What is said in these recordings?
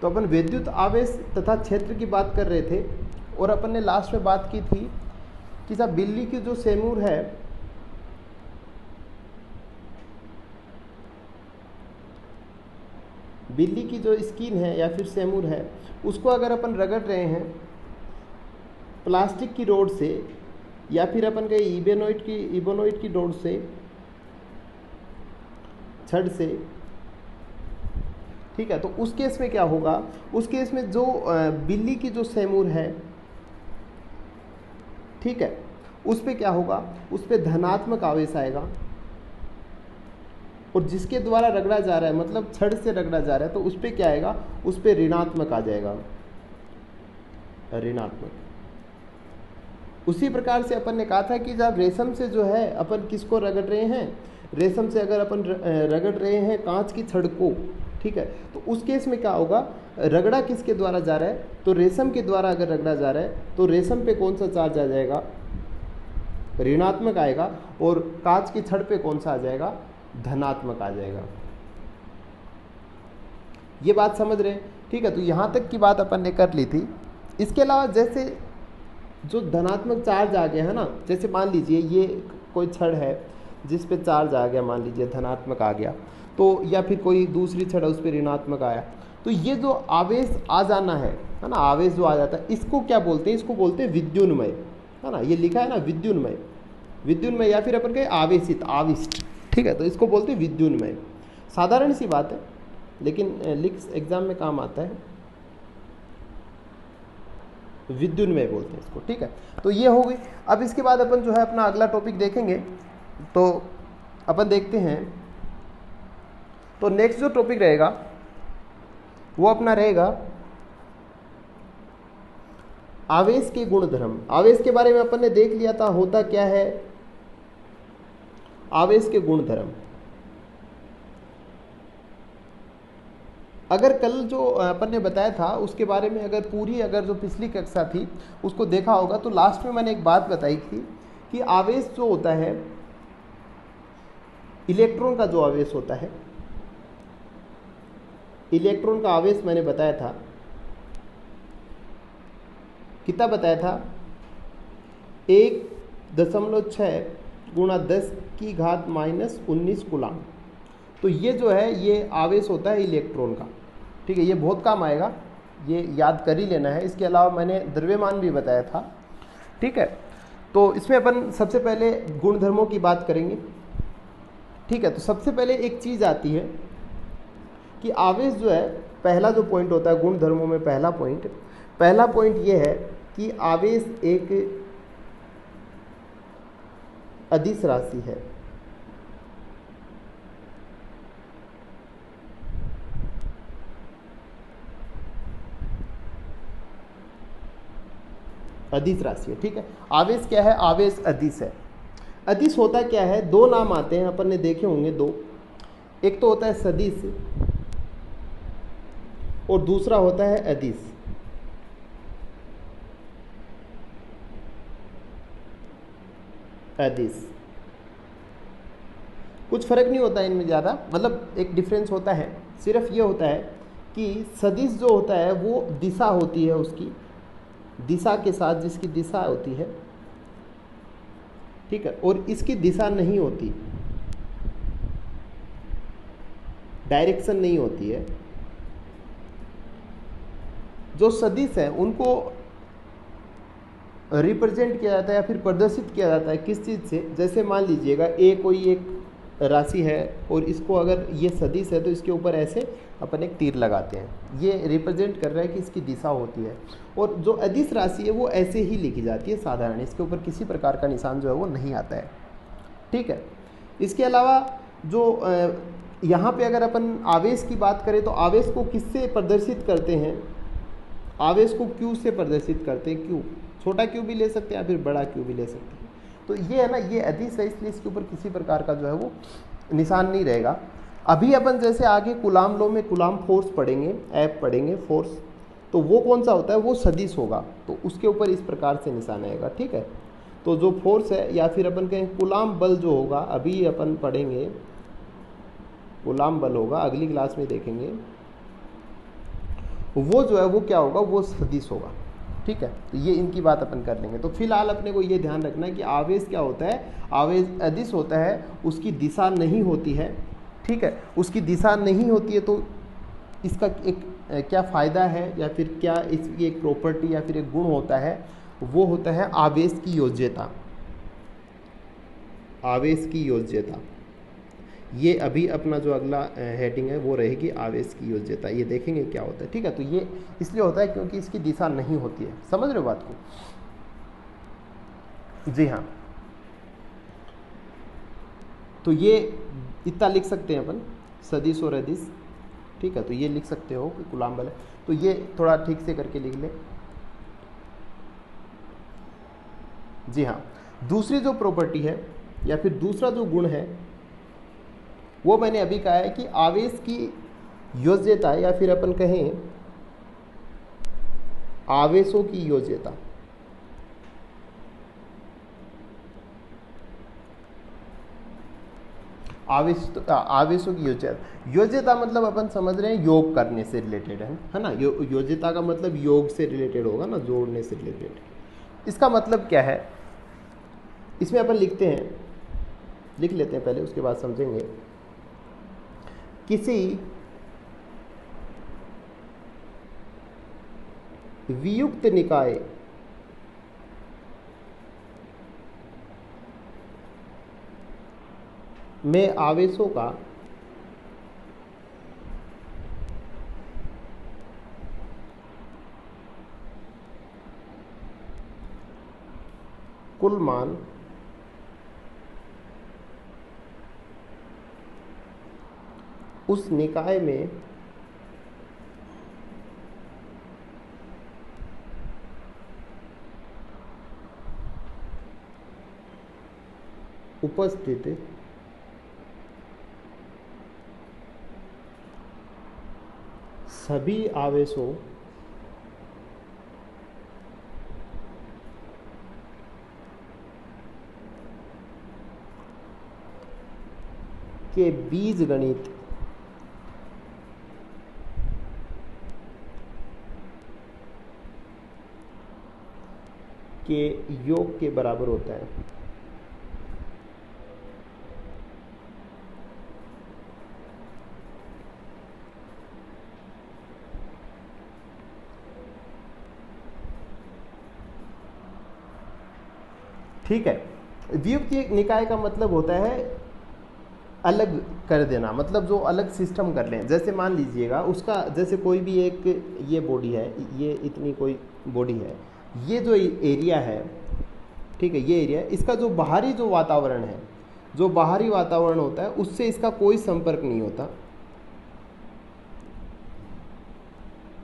तो अपन विद्युत आवेश तथा क्षेत्र की बात कर रहे थे और अपन ने लास्ट में बात की थी कि साहब बिल्ली की जो सेमूर है, बिल्ली की जो स्किन है या फिर सेमूर है, उसको अगर अपन रगड़ रहे हैं प्लास्टिक की रोड से या फिर अपन के इबोनोइड की रोड से, छड़ से, ठीक है, तो उस केस में क्या होगा, उस केस में जो बिल्ली की जो सेमूर है, ठीक है, उस पे क्या होगा, उस पे धनात्मक आवेश आएगा और जिसके द्वारा रगड़ा जा रहा है मतलब छड़ से रगड़ा जा रहा है तो उस पे क्या आएगा, उस पे ऋणात्मक आ जाएगा, ऋणात्मक। उसी प्रकार से अपन ने कहा था कि जब रेशम से जो है अपन किसको रगड़ रहे हैं, रेशम से अगर अपन रगड़ रहे हैं कांच की छड़ को, ठीक है, तो उस केस में क्या होगा, रगड़ा किसके द्वारा जा रहा है, तो रेशम के द्वारा अगर रगड़ा जा रहा है तो रेशम पे कौन सा चार्ज आ जाएगा, ऋणात्मक आएगा, और कांच की छड़ पे कौन सा आ जाएगा, धनात्मक आ जाएगा। ये बात समझ रहे हैं, ठीक है। तो यहां तक की बात अपन ने कर ली थी। इसके अलावा जैसे जो धनात्मक चार्ज आ गया है ना, जैसे मान लीजिए ये कोई छड़ है जिस पे चार्ज आ गया, मान लीजिए धनात्मक आ गया, तो या फिर कोई दूसरी छड़ है उस पर ऋणात्मक आया, तो ये जो आवेश आ जाना है ना, आवेश जो आ जाता है, इसको क्या बोलते हैं, इसको बोलते हैं विद्युन्मय, है ना, ये लिखा है ना विद्युन्मय, विद्युन्मय या फिर अपन कहें आवेशित, आविष्ट, ठीक है, तो इसको बोलते हैं विद्युन्मय। साधारण सी बात है लेकिन लिख एग्जाम में काम आता है, विद्युन्मय बोलते हैं इसको, ठीक है। तो ये हो गई। अब इसके बाद अपन जो है अपना अगला टॉपिक देखेंगे, तो अपन देखते हैं, तो नेक्स्ट जो टॉपिक रहेगा वो अपना रहेगा आवेश के गुणधर्म। आवेश के बारे में अपन ने देख लिया था, होता क्या है आवेश के गुणधर्म। अगर कल जो अपन ने बताया था उसके बारे में अगर पूरी अगर जो पिछली कक्षा थी उसको देखा होगा तो लास्ट में मैंने एक बात बताई थी कि आवेश जो होता है, इलेक्ट्रॉन का जो आवेश होता है, इलेक्ट्रॉन का आवेश मैंने बताया था, कितना बताया था, 1.6 गुणा 10⁻⁻19 कूलाम। तो ये जो है ये आवेश होता है इलेक्ट्रॉन का, ठीक है, ये बहुत काम आएगा, ये याद कर ही लेना है। इसके अलावा मैंने द्रव्यमान भी बताया था, ठीक है। तो इसमें अपन सबसे पहले गुणधर्मों की बात करेंगे, ठीक है। तो सबसे पहले एक चीज़ आती है कि आवेश जो है, पहला जो पॉइंट होता है गुणधर्मों में, पहला पॉइंट ये है कि आवेश एक अदिश राशि है। अदिश राशि है, ठीक है। आवेश क्या है, आवेश अदिश है। अदिश होता क्या है, दो नाम आते हैं, अपन ने देखे होंगे दो, एक तो होता है सदिश और दूसरा होता है अदिश। अदिश कुछ फर्क नहीं होता है इनमें ज़्यादा, मतलब एक डिफरेंस होता है, सिर्फ ये होता है कि सदिश जो होता है वो दिशा होती है, उसकी दिशा के साथ जिसकी दिशा होती है, ठीक है, और इसकी दिशा नहीं होती, डायरेक्शन नहीं होती है। जो सदिश है उनको रिप्रेजेंट किया जाता है या फिर प्रदर्शित किया जाता है किस चीज़ से, जैसे मान लीजिएगा ए कोई एक राशि है और इसको अगर ये सदिश है तो इसके ऊपर ऐसे अपन एक तीर लगाते हैं, ये रिप्रेजेंट कर रहा है कि इसकी दिशा होती है। और जो अदिश राशि है वो ऐसे ही लिखी जाती है साधारण, इसके ऊपर किसी प्रकार का निशान जो है वो नहीं आता है, ठीक है। इसके अलावा जो यहाँ पे अगर अपन आवेश की बात करें तो आवेश को किससे प्रदर्शित करते हैं, आवेश को क्यू से प्रदर्शित करते हैं, क्यू, छोटा क्यू भी ले सकते हैं या फिर बड़ा क्यू भी ले सकते हैं। तो ये है ना, ये अदिश है, इसलिए इसके ऊपर किसी प्रकार का जो है वो निशान नहीं रहेगा। अभी अपन जैसे आगे कूलाम लॉ में कूलाम फोर्स पढ़ेंगे, ऐप पढ़ेंगे फोर्स, तो वो कौन सा होता है, वो सदिश होगा, तो उसके ऊपर इस प्रकार से निशान आएगा, ठीक है। तो जो फोर्स है या फिर अपन कहें कूलाम बल जो होगा, अभी अपन पढ़ेंगे कूलाम बल होगा, अगली क्लास में देखेंगे। वो जो है वो क्या होगा, वो सदिश होगा। ठीक है, तो ये इनकी बात अपन कर लेंगे। तो फिलहाल अपने को ये ध्यान रखना है कि आवेश क्या होता है, आवेश अदिश होता है, उसकी दिशा नहीं होती है। ठीक है, उसकी दिशा नहीं होती है तो इसका एक क्या फ़ायदा है या फिर क्या इसकी एक प्रॉपर्टी या फिर एक गुण होता है, वो होता है आवेश की योज्यता। आवेश की योज्यता, ये अभी अपना जो अगला हेडिंग है वो रहेगी आवेश की योज्यता। ये देखेंगे क्या होता है। ठीक है, तो ये इसलिए होता है क्योंकि इसकी दिशा नहीं होती है। समझ रहे हो बात को? जी हाँ, तो ये इतना लिख सकते हैं अपन, सदिश और अदिश। ठीक है, तो ये लिख सकते हो कि कूलाम्ब बल है, तो ये थोड़ा ठीक से करके लिख ले। जी हाँ, दूसरी जो प्रॉपर्टी है या फिर दूसरा जो गुण है वो मैंने अभी कहा है कि आवेश की योज्यता या फिर अपन कहें आवेशों की योज्यता। आवेशों की योज्यता, योज्यता मतलब अपन समझ रहे हैं योग करने से रिलेटेड है ना। योज्यता का मतलब योग से रिलेटेड होगा ना, जोड़ने से रिलेटेड। इसका मतलब क्या है, इसमें अपन लिखते हैं, लिख लेते हैं पहले, उसके बाद समझेंगे। किसी वियुक्त निकाय में आवेशों का कुल मान उस निकाय में उपस्थित सभी आवेशों के बीजगणित के योग के बराबर होता है। ठीक है, वियुक्त निकाय का मतलब होता है अलग कर देना, मतलब जो अलग सिस्टम कर लें। जैसे मान लीजिएगा उसका, जैसे कोई भी एक ये बॉडी है, ये इतनी कोई बॉडी है, ये जो एरिया है, ठीक है, ये एरिया, इसका जो बाहरी जो वातावरण है, जो बाहरी वातावरण होता है उससे इसका कोई संपर्क नहीं होता।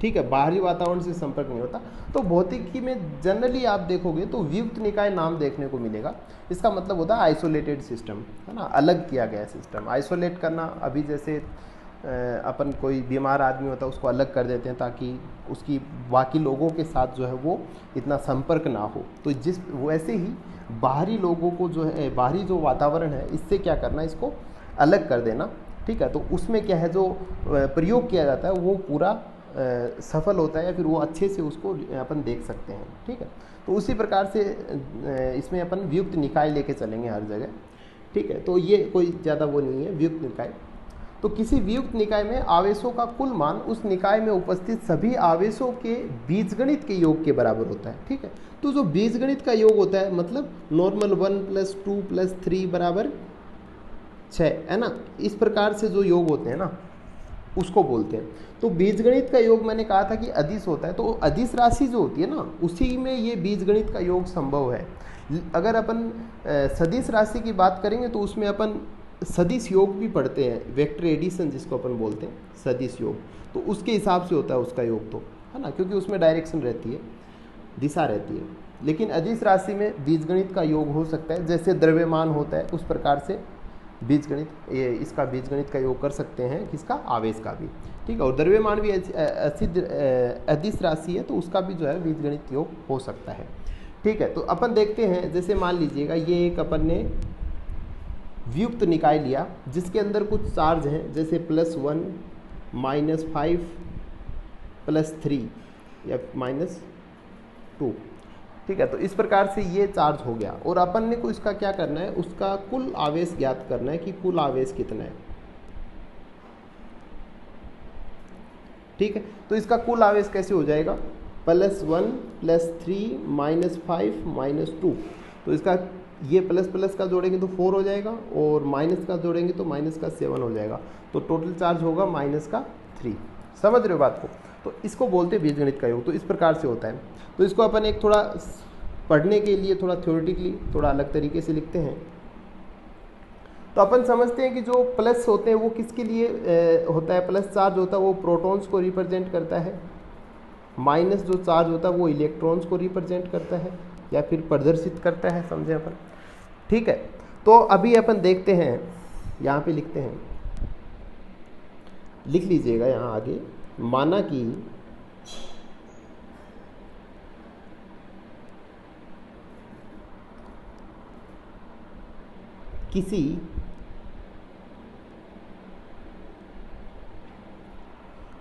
ठीक है, बाहरी वातावरण से संपर्क नहीं होता। तो भौतिकी में जनरली आप देखोगे तो वियुक्त निकाय नाम देखने को मिलेगा। इसका मतलब होता है आइसोलेटेड सिस्टम, है ना, अलग किया गया सिस्टम। आइसोलेट करना, अभी जैसे अपन कोई बीमार आदमी होता है उसको अलग कर देते हैं ताकि उसकी बाकी लोगों के साथ जो है वो इतना संपर्क ना हो। तो जिस वैसे ही बाहरी लोगों को जो है, बाहरी जो वातावरण है, इससे क्या करना, इसको अलग कर देना। ठीक है, तो उसमें क्या है, जो प्रयोग किया जाता है वो पूरा सफल होता है या फिर वो अच्छे से उसको अपन देख सकते हैं। ठीक है, तो उसी प्रकार से इसमें अपन वियुक्त निकाय लेके चलेंगे हर जगह। ठीक है, तो ये कोई ज़्यादा वो नहीं है वियुक्त निकाय। तो किसी वियुक्त निकाय में आवेशों का कुल मान उस निकाय में उपस्थित सभी आवेशों के बीजगणित के योग के बराबर होता है। ठीक है, तो जो बीजगणित का योग होता है मतलब नॉर्मल 1 + 2 + 3 = 6, है ना, इस प्रकार से जो योग होते हैं ना उसको बोलते हैं। तो बीजगणित का योग मैंने कहा था कि अदिश होता है, तो अदिश राशि जो होती है ना उसी में ये बीजगणित का योग संभव है। अगर अपन सदिश राशि की बात करेंगे तो उसमें अपन सदिश योग भी पढ़ते हैं, वेक्टर एडिशन जिसको अपन बोलते हैं सदिश योग, तो उसके हिसाब से होता है उसका योग, तो है ना, क्योंकि उसमें डायरेक्शन रहती है, दिशा रहती है। लेकिन अदिश राशि में बीजगणित का योग हो सकता है, जैसे द्रव्यमान होता है उस प्रकार से बीजगणित, ये इसका बीजगणित का योग कर सकते हैं, किसका, आवेश का भी। ठीक है, और द्रव्यमान भी असिद्ध अदिश राशि है तो उसका भी जो है बीजगणित योग हो सकता है। ठीक है, तो अपन देखते हैं, जैसे मान लीजिएगा ये एक अपन ने वियुक्त निकाय लिया जिसके अंदर कुछ चार्ज हैं, जैसे +1 -5 +3 या -2। ठीक है, तो इस प्रकार से ये चार्ज हो गया और अपन ने को इसका क्या करना है, उसका कुल आवेश ज्ञात करना है कि कुल आवेश कितना है। ठीक है, तो इसका कुल आवेश कैसे हो जाएगा, +1 +3 -5 -2। तो इसका ये प्लस प्लस का जोड़ेंगे तो 4 हो जाएगा और माइनस का जोड़ेंगे तो -7 हो जाएगा। तो टोटल चार्ज होगा -3। समझ रहे हो बात को। तो इसको बोलते हैं बीजगणित का योग। तो इस प्रकार से होता है। तो इसको अपन एक थोड़ा पढ़ने के लिए थोड़ा थ्योरेटिकली थोड़ा अलग तरीके से लिखते हैं। तो अपन समझते हैं कि जो प्लस होते हैं वो किसके लिए होता है, प्लस चार्ज होता है वो प्रोटॉन्स को रिप्रेजेंट करता है, माइनस जो चार्ज होता है वो इलेक्ट्रॉन्स को रिप्रेजेंट करता है या फिर प्रदर्शित करता है, समझे अपन। ठीक है, तो अभी अपन देखते हैं, यहाँ पे लिखते हैं, लिख लीजिएगा यहाँ आगे। माना कि किसी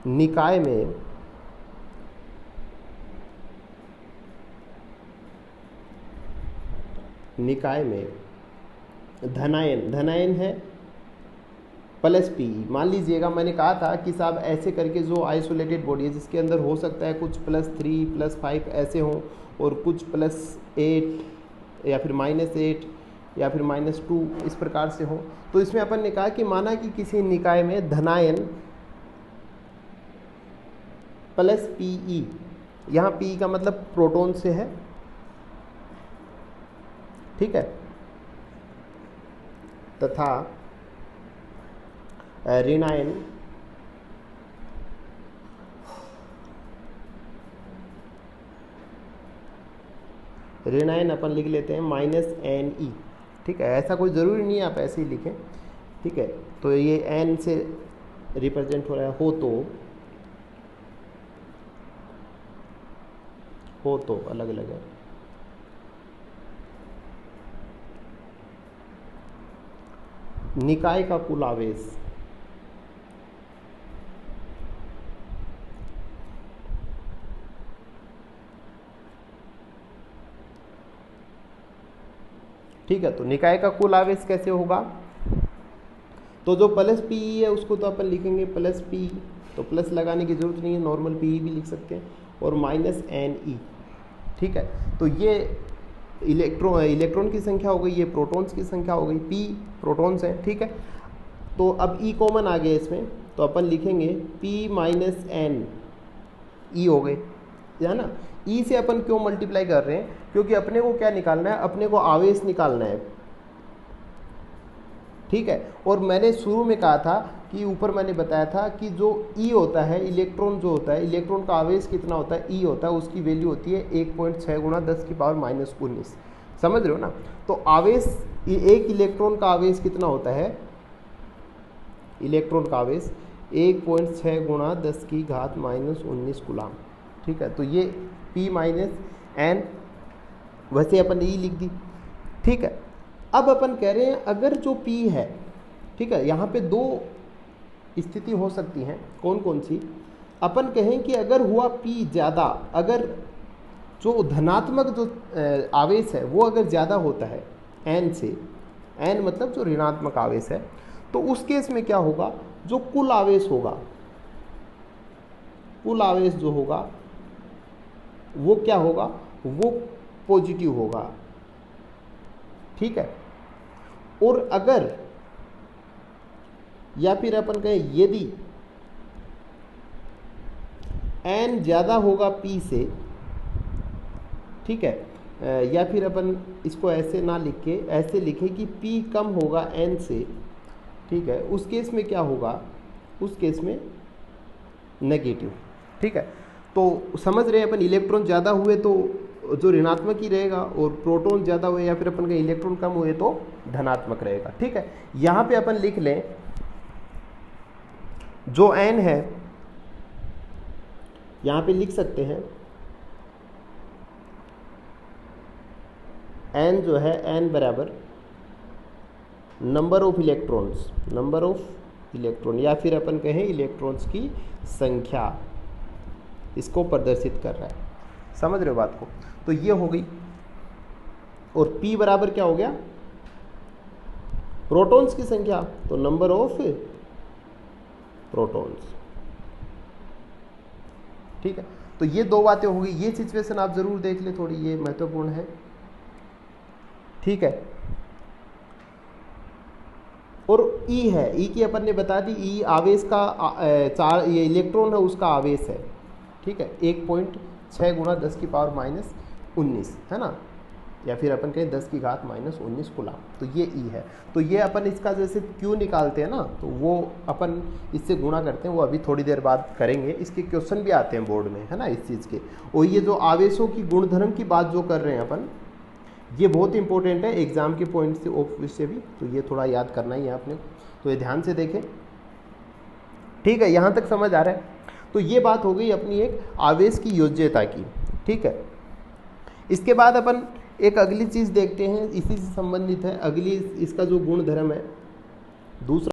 निकाय में धनायन है +P। मान लीजिएगा मैंने कहा था कि साहब ऐसे करके जो आइसोलेटेड बॉडी है जिसके अंदर हो सकता है कुछ +3 +5 ऐसे हों और कुछ +8 या फिर -8 या फिर -2 इस प्रकार से हो। तो इसमें अपन ने कहा कि माना कि किसी निकाय में धनायन +PE, यहाँ PE का मतलब प्रोटॉन से है। ठीक है, तथा ऋणायन अपन लिख लेते हैं -NE। ठीक है, ऐसा कोई ज़रूरी नहीं है आप ऐसे ही लिखें। ठीक है, तो ये N से रिप्रेजेंट हो रहा है, हो तो अलग अलग है। निकाय का कुल आवेश ठीक है, तो निकाय का कुल आवेश कैसे होगा, तो जो +PE है उसको तो अपन लिखेंगे +P, तो प्लस लगाने की जरूरत नहीं है, नॉर्मल PE भी लिख सकते हैं, और -NE। ठीक है, तो ये इलेक्ट्रॉन की संख्या हो गई, ये प्रोटॉन्स की संख्या हो गई, P प्रोटॉन्स हैं। ठीक है, तो अब E कॉमन आ गया इसमें, तो अपन लिखेंगे P -N E हो गए, है ना। E से अपन क्यों मल्टीप्लाई कर रहे हैं, क्योंकि अपने को क्या निकालना है, अपने को आवेश निकालना है। ठीक है, और मैंने शुरू में कहा था कि ऊपर मैंने बताया था कि जो E होता है, इलेक्ट्रॉन जो होता है, इलेक्ट्रॉन का आवेश कितना होता है, E होता है, उसकी वैल्यू होती है 1.6 × 10⁻⁻19। समझ रहे हो ना। तो आवेश, एक इलेक्ट्रॉन का आवेश कितना होता है, इलेक्ट्रॉन का आवेश 1.6 × 10⁻⁻19 कूलाम। ठीक है, तो ये P -N, वैसे अपन E लिख दी। ठीक है, अब अपन कह रहे हैं अगर जो P है, ठीक है, यहाँ पे दो स्थिति हो सकती हैं, कौन कौन सी। अपन कहें कि अगर हुआ P ज़्यादा, अगर जो धनात्मक जो आवेश है वो अगर ज़्यादा होता है N से, N मतलब जो ऋणात्मक आवेश है, तो उस केस में क्या होगा, जो कुल आवेश होगा, कुल आवेश जो होगा वो क्या होगा, वो पॉजिटिव होगा। ठीक है, और अगर, या फिर अपन कहें यदि N ज़्यादा होगा P से, ठीक है, या फिर अपन इसको ऐसे ना लिख के ऐसे लिखें कि P कम होगा N से, ठीक है, उस केस में क्या होगा, उस केस में नेगेटिव। ठीक है, तो समझ रहे हैं अपन, इलेक्ट्रॉन ज़्यादा हुए तो जो ऋणात्मक ही रहेगा, और प्रोटॉन ज़्यादा हुए या फिर अपन के इलेक्ट्रॉन कम हुए तो धनात्मक रहेगा। ठीक है, यहाँ पे अपन लिख लें जो N है, यहाँ पे लिख सकते हैं N जो है, N बराबर नंबर ऑफ इलेक्ट्रॉन्स, या फिर अपन कहें इलेक्ट्रॉन्स की संख्या। इसको प्रदर्शित कर रहा है। समझ रहे हो बात को? तो ये हो गई। और P बराबर क्या हो गया? प्रोटॉन्स की संख्या, तो नंबर ऑफ प्रोटॉन्स। ठीक है, तो ये दो बातें हो गई। ये सिचुएशन आप जरूर देख ले, थोड़ी ये महत्वपूर्ण है। ठीक है, और E है, E की अपन ने बता दी, E आवेश का चार, ये इलेक्ट्रॉन है उसका आवेश है। ठीक है, 1.6 गुणा 10 की पावर माइनस 19 है ना, या फिर अपन कहें 10 की घात माइनस 19 कूलम। तो ये E है। तो ये अपन इसका जैसे Q निकालते हैं ना, तो वो अपन इससे गुणा करते हैं, वो अभी थोड़ी देर बाद करेंगे। इसके क्वेश्चन भी आते हैं बोर्ड में, है ना, इस चीज़ के। और ये जो आवेशों की गुणधर्म की बात जो कर रहे हैं अपन, ये बहुत इंपॉर्टेंट है एग्जाम के पॉइंट से, ऑफ से भी, तो ये थोड़ा याद करना ही है आपने। तो ये ध्यान से देखें। ठीक है, यहाँ तक समझ आ रहा है? तो ये बात हो गई अपनी एक आवेश की योज्यता की। ठीक है, इसके बाद अपन एक अगली चीज़ देखते हैं, इसी से संबंधित है अगली, इसका जो गुणधर्म है दूसरा।